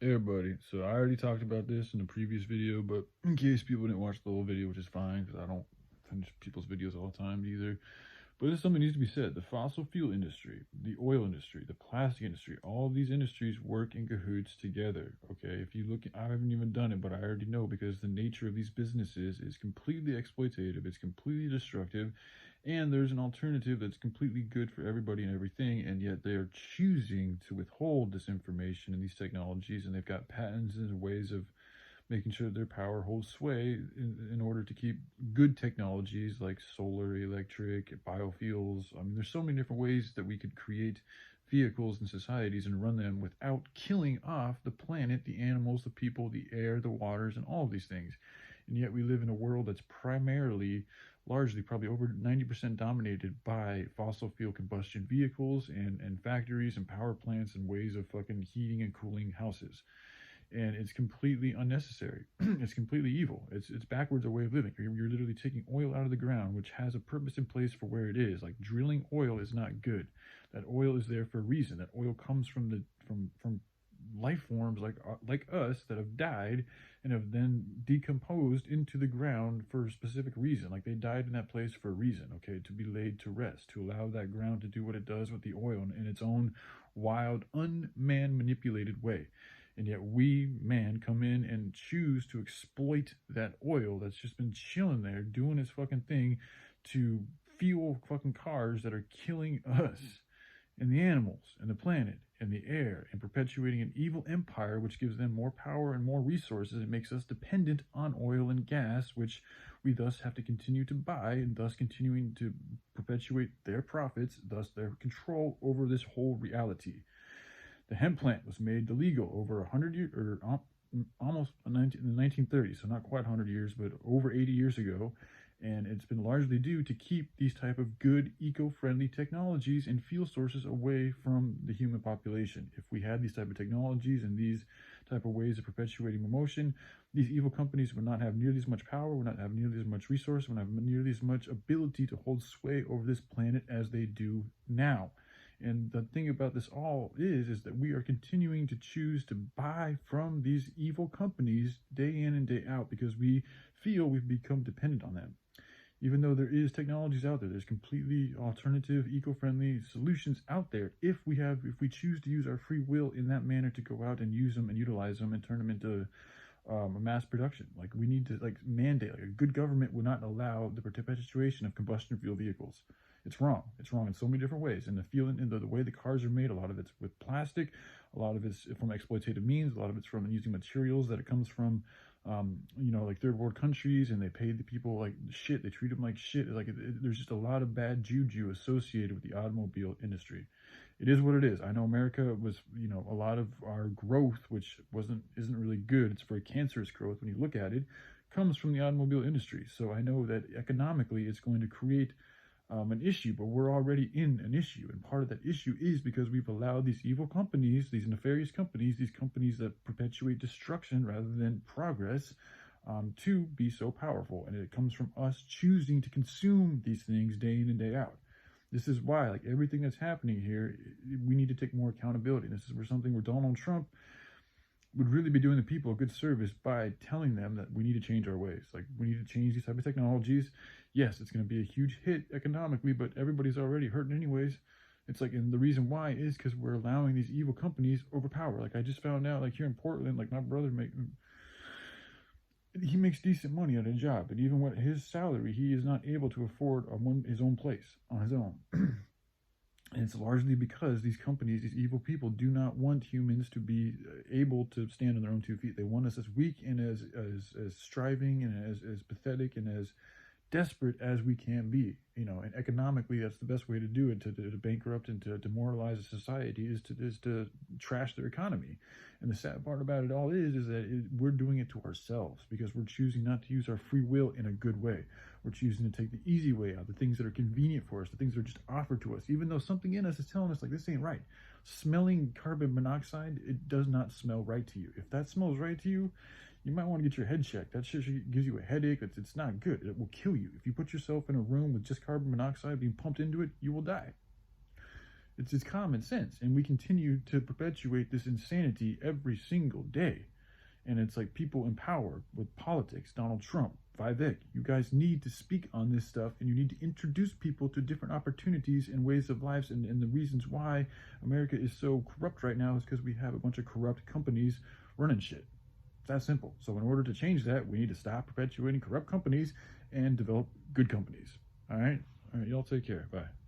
Hey everybody, so I already talked about this in the previous video, but in case people didn't watch the whole video, which is fine because I don't finish people's videos all the time either, but this something needs to be said. The fossil fuel industry, the oil industry, the plastic industry, all of these industries work in cahoots together, okay? If you look, I haven't even done it, but I already know because the nature of these businesses is completely exploitative, it's completely destructive, and there's an alternative that's completely good for everybody and everything, and yet they are choosing to withhold this information and these technologies, and they've got patents and ways of making sure that their power holds sway in order to keep good technologies like solar, electric, biofuels. I mean, there's so many different ways that we could create vehicles and societies and run them without killing off the planet, the animals, the people, the air, the waters, and all of these things. And yet we live in a world that's primarily, largely, probably over 90% dominated by fossil fuel combustion vehicles and factories and power plants and ways of fucking heating and cooling houses, and it's completely unnecessary. It's completely evil. It's backwards a way of living. You're literally taking oil out of the ground, which has a purpose in place for where it is. Like drilling oil is not good. That oil is there for a reason. That oil comes from from life forms like us that have died and have then decomposed into the ground for a specific reason. Like they died in that place for a reason, okay, to be laid to rest, to allow that ground to do what it does with the oil in its own wild, unman manipulated way. And yet we, man, come in and choose to exploit that oil that's just been chilling there, doing its fucking thing to fuel fucking cars that are killing us and the animals and the planet and the air, and perpetuating an evil empire which gives them more power and more resources. It makes us dependent on oil and gas, which we thus have to continue to buy, and thus continuing to perpetuate their profits, thus their control over this whole reality. The hemp plant was made illegal over 100 years, or almost in the 1930s, so not quite 100 years, but over 80 years ago. And it's been largely due to keep these type of good eco-friendly technologies and fuel sources away from the human population. If we had these type of technologies and these type of ways of perpetuating emotion, these evil companies would not have nearly as much power, would not have nearly as much resource, would not have nearly as much ability to hold sway over this planet as they do now. And the thing about this all is that we are continuing to choose to buy from these evil companies day in and day out because we feel we've become dependent on them. Even though there is technologies out there, there's completely alternative, eco-friendly solutions out there. If we choose to use our free will in that manner to go out and use them and utilize them and turn them into a mass production. Like we need to mandate. Like a good government would not allow the perpetuation of combustion fuel vehicles. It's wrong. It's wrong in so many different ways. And the feeling, and the way the cars are made, a lot of it's with plastic, a lot of it's from exploitative means, a lot of it's from using materials that it comes from, like third world countries, and they pay the people like shit. They treat them like shit. There's just a lot of bad juju associated with the automobile industry. It is what it is. I know America was, a lot of our growth, which isn't really good. It's very cancerous growth when you look at it, comes from the automobile industry. So I know that economically it's going to create an issue, but we're already in an issue. And part of that issue is because we've allowed these evil companies, these nefarious companies, these companies that perpetuate destruction rather than progress, to be so powerful. And it comes from us choosing to consume these things day in and day out. This is why, like everything that's happening here, we need to take more accountability. This is where something where Donald Trump would really be doing the people a good service by telling them that we need to change our ways. Like we need to change these type of technologies. Yes, it's going to be a huge hit economically, but everybody's already hurting anyways. It's like, and the reason why is because we're allowing these evil companies overpower. Like I just found out, like here in Portland, like my brother he makes decent money at a job, but even with his salary, he is not able to afford his own place on his own. And it's largely because these companies, these evil people, do not want humans to be able to stand on their own 2 feet. They want us as weak and as striving and as pathetic and as desperate as we can be, and economically that's the best way to do it, to bankrupt and to demoralize a society is to trash their economy. And the sad part about it all is that we're doing it to ourselves because we're choosing not to use our free will in a good way. We're choosing to take the easy way out, the things that are convenient for us, the things that are just offered to us, even though something in us is telling us like this ain't right. Smelling carbon monoxide, it does not smell right to you. If that smells right to you, you might want to get your head checked. That shit gives you a headache. It's not good. It will kill you. If you put yourself in a room with just carbon monoxide being pumped into it, you will die. It's just common sense. And we continue to perpetuate this insanity every single day. And it's like people in power with politics, Donald Trump, Vivek, you guys need to speak on this stuff, and you need to introduce people to different opportunities and ways of lives. And the reasons why America is so corrupt right now is because we have a bunch of corrupt companies running shit. It's that simple. So in order to change that, we need to stop perpetuating corrupt companies and develop good companies. All right? All right, y'all take care. Bye.